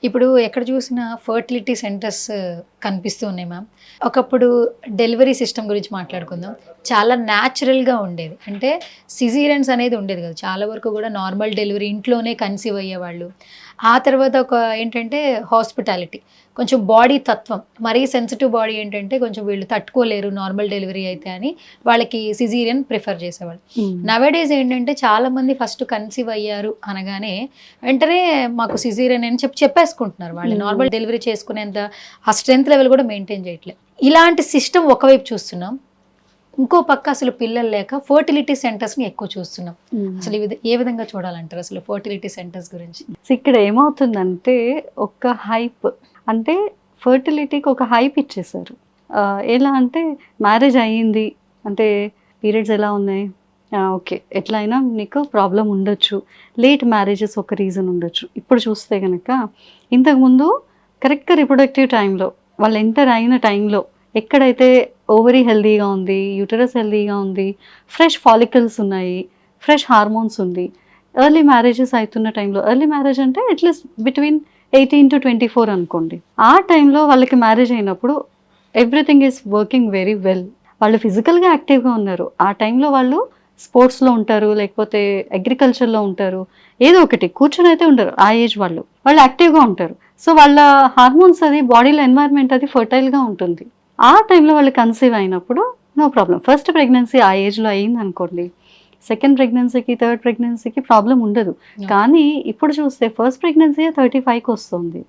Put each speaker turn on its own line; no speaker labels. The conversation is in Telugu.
ఇప్పుడు ఎక్కడ చూసినా ఫర్టిలిటీ సెంటర్స్ కనిపిస్తూ ఉన్నాయి మ్యామ్. ఒకప్పుడు డెలివరీ సిస్టమ్ గురించి మాట్లాడుకుందాం. చాలా న్యాచురల్‌గా ఉండేది. అంటే సిజేరియన్స్ అనేది ఉండేది కాదు. చాలా వరకు కూడా నార్మల్ డెలివరీ ఇంట్లోనే కన్సీవ్ అయ్యేవాళ్ళు. ఆ తర్వాత ఒక ఏంటంటే హాస్పిటాలిటీ. కొంచెం బాడీ తత్వం. మరీ సెన్సిటివ్ బాడీ ఏంటంటే కొంచెం వీళ్ళు తట్టుకోలేరు నార్మల్ డెలివరీ అయితే అని వాళ్ళకి సిజేరియన్ ప్రిఫర్ చేసేవాళ్ళు. నవేడేస్ ఏంటంటే చాలామంది ఫస్ట్ కన్సీవ్ అయ్యారు అనగానే వెంటనే మాకు సిజేరియన్ అని చెప్పేసుకుంటున్నారు. వాళ్ళు నార్మల్ డెలివరీ చేసుకునేంత ఆ స్ట్రెంత్ లెవెల్ కూడా మెయింటైన్ చేయట్లేదు. ఇలాంటి సిస్టమ్ ఒకవైపు చూస్తున్నాం. ఇంకో పక్క అసలు పిల్లలు లేక ఫర్టిలిటీ సెంటర్స్ని ఎక్కువ చూస్తున్నాం. అసలు ఏ విధంగా చూడాలంటారు అసలు ఫర్టిలిటీ సెంటర్స్ గురించి?
ఇక్కడ ఏమవుతుందంటే ఒక హైప్, అంటే ఫర్టిలిటీకి ఒక హైప్ ఇచ్చేసారు. ఎలా అంటే మ్యారేజ్ అయ్యింది అంటే పీరియడ్స్ ఎలా ఉన్నాయి, ఓకే ఎట్లయినా నీకు ప్రాబ్లం ఉండొచ్చు, లేట్ మ్యారేజెస్ ఒక రీజన్ ఉండొచ్చు. ఇప్పుడు చూస్తే కనుక ఇంతకుముందు కరెక్ట్గా రిప్రొడక్టివ్ టైంలో వాళ్ళు ఎంటర్ అయిన టైంలో ఎక్కడైతే ఓవరీ హెల్దీగా ఉంది, యూటరస్ హెల్దీగా ఉంది, ఫ్రెష్ ఫాలికల్స్ ఉన్నాయి, ఫ్రెష్ హార్మోన్స్ ఉంది, ఎర్లీ మ్యారేజెస్ అవుతున్న టైంలో, ఎర్లీ మ్యారేజ్ అంటే అట్లీస్ట్ బిట్వీన్ 18 to 24 అనుకోండి, ఆ టైంలో వాళ్ళకి మ్యారేజ్ అయినప్పుడు everything is working very well. వాళ్ళు ఫిజికల్గా యాక్టివ్గా ఉన్నారు. ఆ టైంలో వాళ్ళు స్పోర్ట్స్లో ఉంటారు, లేకపోతే అగ్రికల్చర్లో ఉంటారు, ఏదో ఒకటి కూర్చొని అయితే ఉండరు. ఆ ఏజ్ వాళ్ళు యాక్టివ్గా ఉంటారు. సో వాళ్ళ హార్మోన్స్ అది బాడీలో ఎన్వైర్న్మెంట్ అది ఫర్టైల్గా ఉంటుంది. ఆ టైంలో వాళ్ళు కన్సీవ్ అయినప్పుడు నో ప్రాబ్లం. ఫస్ట్ ప్రెగ్నెన్సీ ఆ ఏజ్లో అయింది అనుకోండి, సెకండ్ ప్రెగ్నెన్సీకి, థర్డ్ ప్రెగ్నెన్సీకి ప్రాబ్లం ఉండదు. కానీ ఇప్పుడు చూస్తే ఫస్ట్ ప్రెగ్నెన్సీ 35కి వస్తుంది.